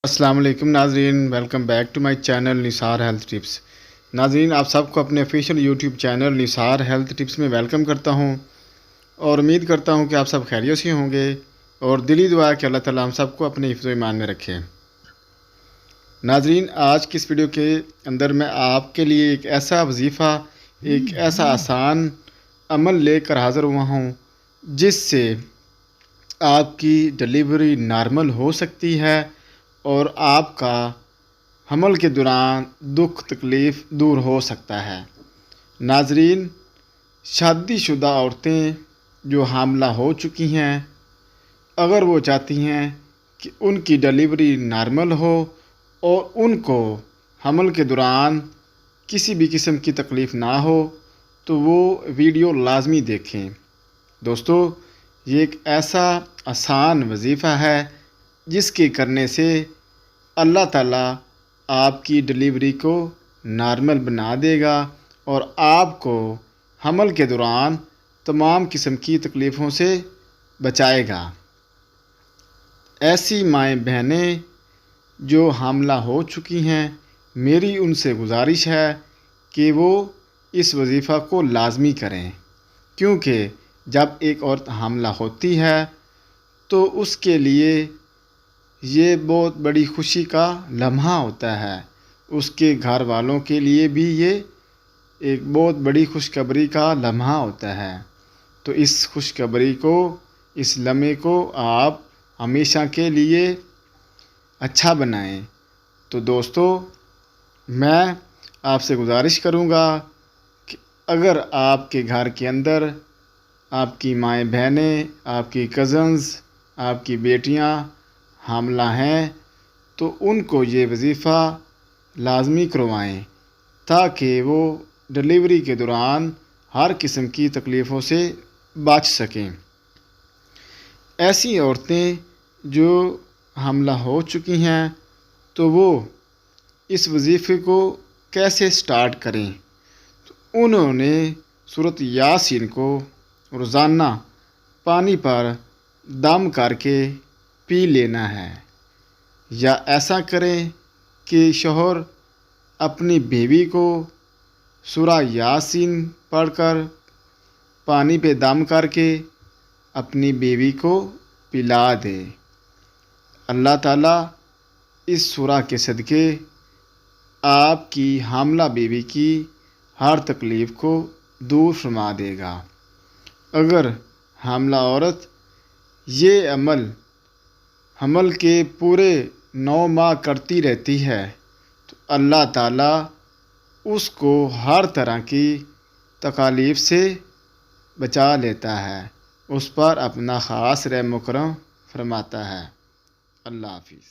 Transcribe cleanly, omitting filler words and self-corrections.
السلام علیکم ناظرین، welcome back to my channel Nisar health tips. ناظرین، آپ سب کو اپنے official YouTube channel Nisar health tips میں ویلکم کرتا ہوں اور امید کرتا ہوں کہ آپ سب خیریت سے ہوں گے اور دلی دعا ہے کہ اللہ تعالیٰ ہم سب کو اپنے حفظ و ایمان میں رکھے۔ ناظرین، آج کی اس ویڈیو کے اندر میں آپ کے لیے ایک ایسا وظیفہ، ایک ایسا آسان عمل لے کر حاضر ہوا ہوں جس سے آپ کی ڈلیوری نارمل ہو سکتی ہے اور آپ کا حمل کے دوران دکھ تکلیف دور ہو سکتا ہے۔ ناظرین، شادی شدہ عورتیں جو حاملہ ہو چکی ہیں، اگر وہ چاہتی ہیں کہ ان کی ڈلیوری نارمل ہو اور ان کو حمل کے دوران کسی بھی قسم کی تکلیف نہ ہو تو وہ ویڈیو لازمی دیکھیں۔ دوستو، یہ ایک ایسا آسان وظیفہ ہے جس کے کرنے سے اللہ تعالیٰ آپ کی ڈلیوری کو نارمل بنا دے گا اور آپ کو حمل کے دوران تمام قسم کی تکلیفوں سے بچائے گا۔ ایسی مائیں بہنیں جو حاملہ ہو چکی ہیں، میری ان سے گزارش ہے کہ وہ اس وظیفہ کو لازمی کریں، کیونکہ جب ایک عورت حاملہ ہوتی ہے تو اس کے لیے یہ بہت بڑی خوشی کا لمحہ ہوتا ہے، اس کے گھر والوں کے لیے بھی یہ ایک بہت بڑی خوشخبری کا لمحہ ہوتا ہے۔ تو اس خوشخبری کو، اس لمحے کو آپ ہمیشہ کے لیے اچھا بنائیں۔ تو دوستو، میں آپ سے گزارش کروں گا کہ اگر آپ کے گھر کے اندر آپ کی مائیں بہنیں، آپ کی کزنز، آپ کی بیٹیاں حاملہ ہیں تو ان کو یہ وظیفہ لازمی کروائیں تاکہ وہ ڈلیوری کے دوران ہر قسم کی تکلیفوں سے بچ سکیں۔ ایسی عورتیں جو حاملہ ہو چکی ہیں تو وہ اس وظیفے کو کیسے سٹارٹ کریں؟ تو انہوں نے سورۃ یاسین کو روزانہ پانی پر دم کر کے پی لینا ہے، یا ایسا کریں کہ شوہر اپنی بیوی کو سورہ یاسین پڑھ کر پانی پہ دم کر کے اپنی بیوی کو پلا دے۔ اللہ تعالیٰ اس سورہ کے صدقے آپ کی حاملہ بیوی کی ہر تکلیف کو دور فرما دے گا۔ اگر حاملہ عورت یہ عمل حمل کے پورے 9 ماہ کرتی رہتی ہے تو اللہ تعالیٰ اس کو ہر طرح کی تکالیف سے بچا لیتا ہے، اس پر اپنا خاص رحم و کرم فرماتا ہے۔ اللہ حافظ۔